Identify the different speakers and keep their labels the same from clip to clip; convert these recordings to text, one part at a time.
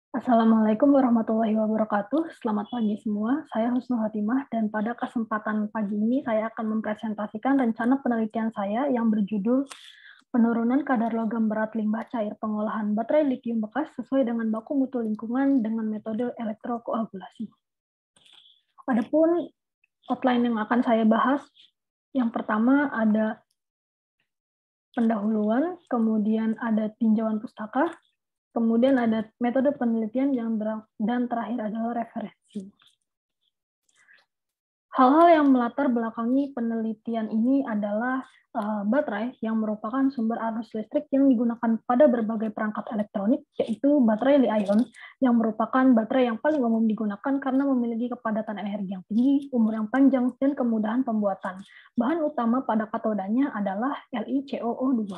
Speaker 1: Assalamualaikum warahmatullahi wabarakatuh. Selamat pagi semua. Saya Husnul Hatimah dan pada kesempatan pagi ini saya akan mempresentasikan rencana penelitian saya yang berjudul Penurunan kadar logam berat limbah cair pengolahan baterai litium bekas sesuai dengan baku mutu lingkungan dengan metode elektrokoagulasi. Adapun outline yang akan saya bahas, yang pertama ada pendahuluan, kemudian ada tinjauan pustaka, kemudian ada metode penelitian dan terakhir adalah referensi. Hal-hal yang melatar belakangi penelitian ini adalah baterai yang merupakan sumber arus listrik yang digunakan pada berbagai perangkat elektronik, yaitu baterai Li-ion yang merupakan baterai yang paling umum digunakan karena memiliki kepadatan energi yang tinggi, umur yang panjang, dan kemudahan pembuatan. Bahan utama pada katodanya adalah LiCOO2.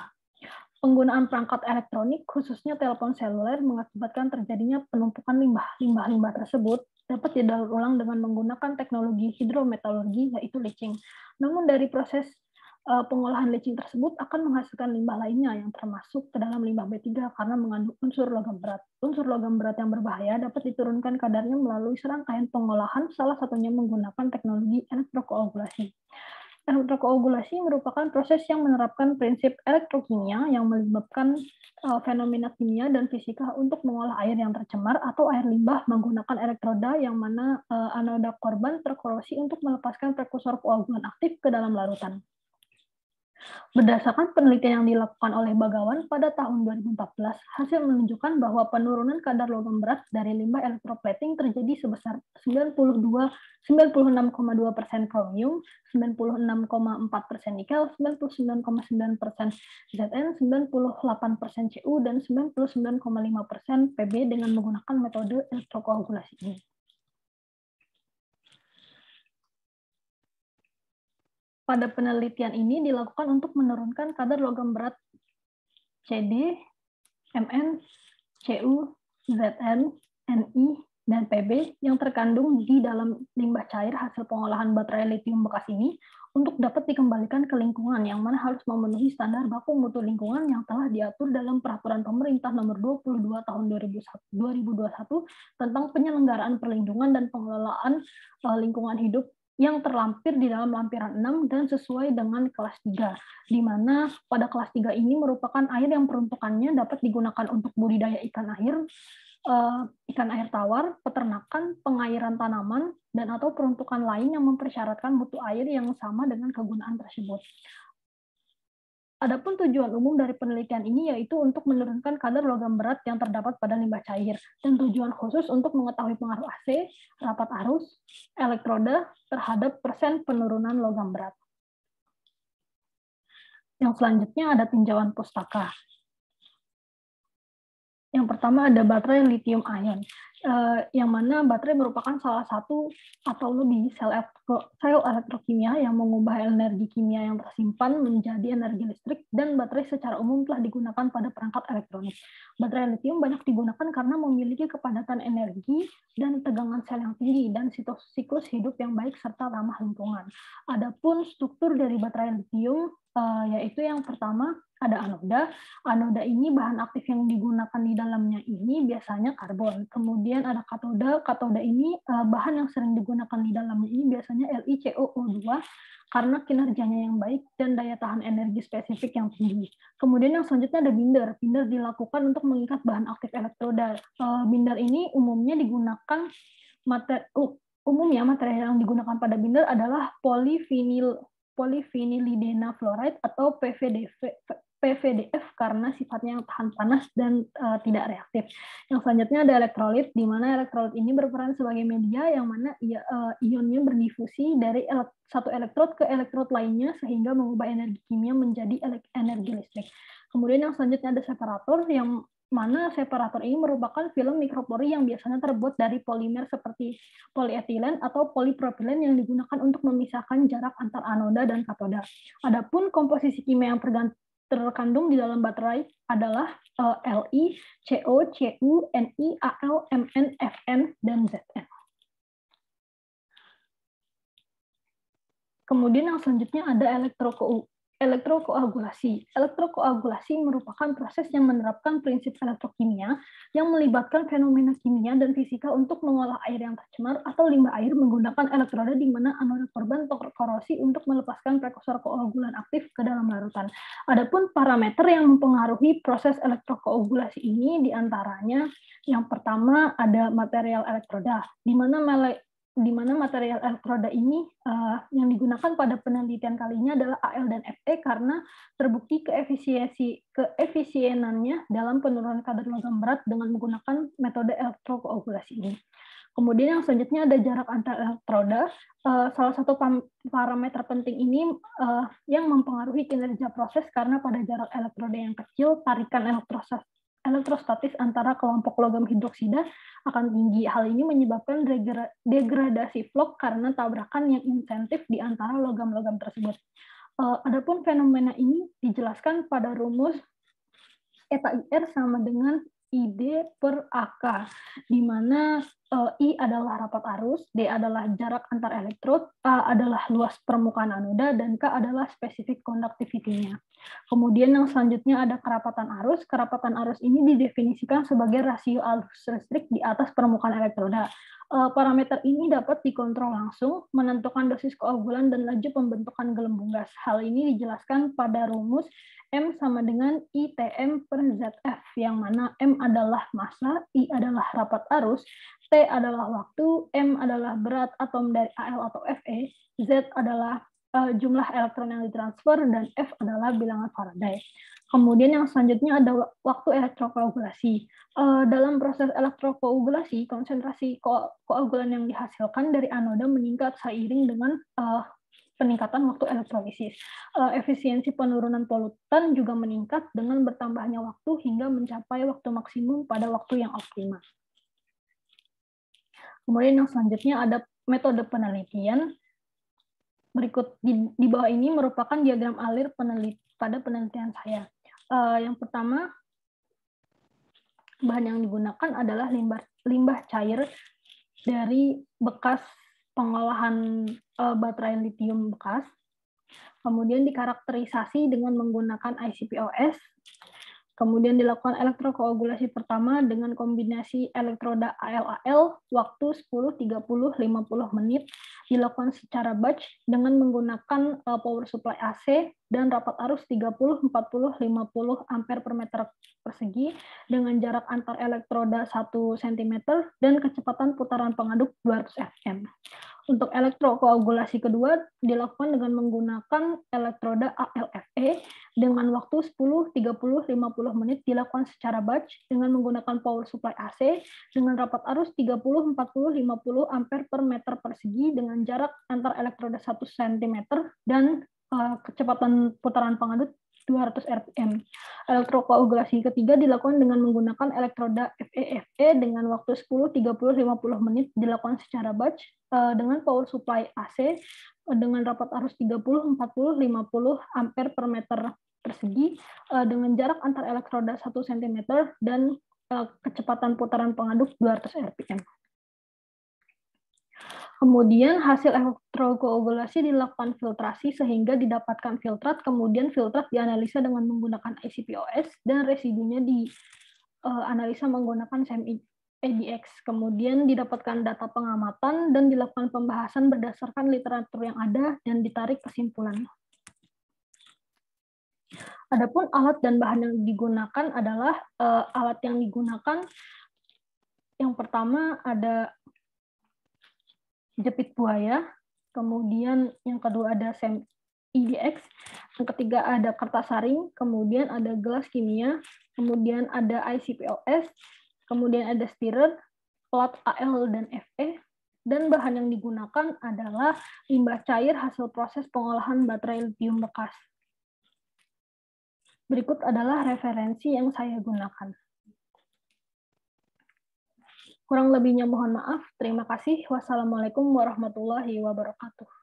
Speaker 1: Penggunaan perangkat elektronik, khususnya telepon seluler, mengakibatkan terjadinya penumpukan limbah. Limbah-limbah tersebut dapat didaur ulang dengan menggunakan teknologi hidrometalurgi, yaitu leaching. Namun dari proses pengolahan leaching tersebut akan menghasilkan limbah lainnya yang termasuk ke dalam limbah B3 karena mengandung unsur logam berat. Unsur logam berat yang berbahaya dapat diturunkan kadarnya melalui serangkaian pengolahan, salah satunya menggunakan teknologi elektrokoagulasi. Elektrokoagulasi merupakan proses yang menerapkan prinsip elektrokimia yang melibatkan fenomena kimia dan fisika untuk mengolah air yang tercemar atau air limbah menggunakan elektroda yang mana anoda korban terkorosi untuk melepaskan prekursor koagulan aktif ke dalam larutan. Berdasarkan penelitian yang dilakukan oleh Bagawan pada tahun 2014, hasil menunjukkan bahwa penurunan kadar logam berat dari limbah elektroplating terjadi sebesar 96,2% kromium, 96,4% nikel, 99,9% Zn, 98% Cu, dan 99,5% Pb dengan menggunakan metode elektrokoagulasi ini. Pada penelitian ini dilakukan untuk menurunkan kadar logam berat Cd, Mn, Cu, Zn, Ni, dan Pb yang terkandung di dalam limbah cair hasil pengolahan baterai litium bekas ini untuk dapat dikembalikan ke lingkungan yang mana harus memenuhi standar baku mutu lingkungan yang telah diatur dalam Peraturan Pemerintah Nomor 22 Tahun 2021 tentang penyelenggaraan perlindungan dan pengelolaan lingkungan hidup yang terlampir di dalam lampiran 6 dan sesuai dengan kelas 3, di mana pada kelas 3 ini merupakan air yang peruntukannya dapat digunakan untuk budidaya ikan air tawar, peternakan, pengairan tanaman, dan atau peruntukan lain yang mempersyaratkan mutu air yang sama dengan kegunaan tersebut. Adapun tujuan umum dari penelitian ini yaitu untuk menurunkan kadar logam berat yang terdapat pada limbah cair, dan tujuan khusus untuk mengetahui pengaruh AC, rapat arus, elektroda terhadap persen penurunan logam berat. Yang selanjutnya ada tinjauan pustaka. Yang pertama ada baterai lithium ion, yang mana baterai merupakan salah satu atau lebih sel elektrokimia yang mengubah energi kimia yang tersimpan menjadi energi listrik, dan baterai secara umum telah digunakan pada perangkat elektronik. Baterai lithium banyak digunakan karena memiliki kepadatan energi dan tegangan sel yang tinggi dan siklus hidup yang baik serta ramah lingkungan. Adapun struktur dari baterai lithium yaitu yang pertama ada anoda. Anoda ini bahan aktif yang digunakan di dalamnya ini biasanya karbon. Kemudian ada katoda. Katoda ini bahan yang sering digunakan di dalamnya ini biasanya LiCOO2 karena kinerjanya yang baik dan daya tahan energi spesifik yang tinggi. Kemudian yang selanjutnya ada binder. Binder dilakukan untuk mengikat bahan aktif elektroda. Binder ini umumnya digunakan materi yang digunakan pada binder adalah polyvinylidena fluoride atau PVDF karena sifatnya yang tahan panas dan tidak reaktif. Yang selanjutnya ada elektrolit, di mana elektrolit ini berperan sebagai media yang mana ionnya berdifusi dari satu elektrod ke elektrod lainnya sehingga mengubah energi kimia menjadi energi listrik. Kemudian yang selanjutnya ada separator, yang mana separator ini merupakan film mikropori yang biasanya terbuat dari polimer seperti polietilen atau polipropilen yang digunakan untuk memisahkan jarak antar anoda dan katoda. Adapun komposisi kimia yang terkandung di dalam baterai adalah Li, Co, Cu, Ni, Al, Mn, Fn, dan Zn. Kemudian yang selanjutnya ada Elektrokoagulasi. Elektrokoagulasi merupakan proses yang menerapkan prinsip elektrokimia yang melibatkan fenomena kimia dan fisika untuk mengolah air yang tercemar atau limbah air menggunakan elektroda di mana anoda korban terkorosi untuk melepaskan prekursor koagulan aktif ke dalam larutan. Adapun parameter yang mempengaruhi proses elektrokoagulasi ini diantaranya yang pertama ada material elektroda, di mana material elektroda ini yang digunakan pada penelitian kali ini adalah Al dan Fe karena terbukti keefisienannya dalam penurunan kadar logam berat dengan menggunakan metode elektrokoagulasi ini. Kemudian yang selanjutnya ada jarak antar elektroda. Salah satu parameter penting ini yang mempengaruhi kinerja proses karena pada jarak elektroda yang kecil, tarikan elektrostatis antara kelompok logam hidroksida akan tinggi. Hal ini menyebabkan degradasi Flock karena tabrakan yang intensif di antara logam-logam tersebut. Adapun fenomena ini dijelaskan pada rumus eta IR sama dengan ID per AK, di mana I adalah rapat arus, D adalah jarak antar elektrod, A adalah luas permukaan anoda, dan K adalah spesifik conductivity-nya. Kemudian yang selanjutnya ada kerapatan arus. Kerapatan arus ini didefinisikan sebagai rasio arus listrik di atas permukaan elektroda. Parameter ini dapat dikontrol langsung, menentukan dosis koagulan dan laju pembentukan gelembung gas. Hal ini dijelaskan pada rumus M sama dengan ITM per ZF, yang mana M adalah massa, I adalah rapat arus, T adalah waktu, M adalah berat atom dari Al atau Fe, Z adalah jumlah elektron yang ditransfer, dan F adalah bilangan Faraday. Kemudian yang selanjutnya ada waktu elektrokoagulasi. Dalam proses elektrokoagulasi, konsentrasi koagulan yang dihasilkan dari anoda meningkat seiring dengan peningkatan waktu elektrolisis. Efisiensi penurunan polutan juga meningkat dengan bertambahnya waktu hingga mencapai waktu maksimum pada waktu yang optimal. Kemudian yang selanjutnya ada metode penelitian. Berikut di bawah ini merupakan diagram alir pada penelitian saya. Yang pertama, bahan yang digunakan adalah limbah cair dari bekas pengolahan baterai litium bekas. Kemudian dikarakterisasi dengan menggunakan ICP-OS. Kemudian dilakukan elektrokoagulasi pertama dengan kombinasi elektroda AL-AL, waktu 10, 30, 50 menit, dilakukan secara batch dengan menggunakan power supply AC dan rapat arus 30, 40, 50 ampere per meter persegi dengan jarak antar elektroda 1 cm dan kecepatan putaran pengaduk 200 Fm. Untuk elektrokoagulasi kedua dilakukan dengan menggunakan elektroda ALFE dengan waktu 10, 30, 50 menit dilakukan secara batch dengan menggunakan power supply AC dengan rapat arus 30, 40, 50 ampere per meter persegi dengan jarak antar elektroda 1 cm dan kecepatan putaran pengadut 200 rpm. Elektrokoagulasi ketiga dilakukan dengan menggunakan elektroda FE dengan waktu 10, 30, 50 menit dilakukan secara batch dengan power supply AC dengan rapat arus 30, 40, 50 ampere per meter persegi dengan jarak antar elektroda 1 cm dan kecepatan putaran pengaduk 200 rpm. Kemudian hasil elektrokoagulasi dilakukan filtrasi sehingga didapatkan filtrat, kemudian filtrat dianalisa dengan menggunakan ICP-OS dan residunya dianalisa menggunakan SEM-EDX. Kemudian didapatkan data pengamatan dan dilakukan pembahasan berdasarkan literatur yang ada dan ditarik kesimpulan. Adapun alat dan bahan yang digunakan adalah alat yang digunakan yang pertama ada jepit buaya, kemudian yang kedua ada SEM-EDX, yang ketiga ada kertas saring, kemudian ada gelas kimia, kemudian ada ICP-OS, kemudian ada stirrer, plat AL dan Fe, dan bahan yang digunakan adalah limbah cair hasil proses pengolahan baterai litium bekas. Berikut adalah referensi yang saya gunakan. Kurang lebihnya mohon maaf. Terima kasih. Wassalamualaikum warahmatullahi wabarakatuh.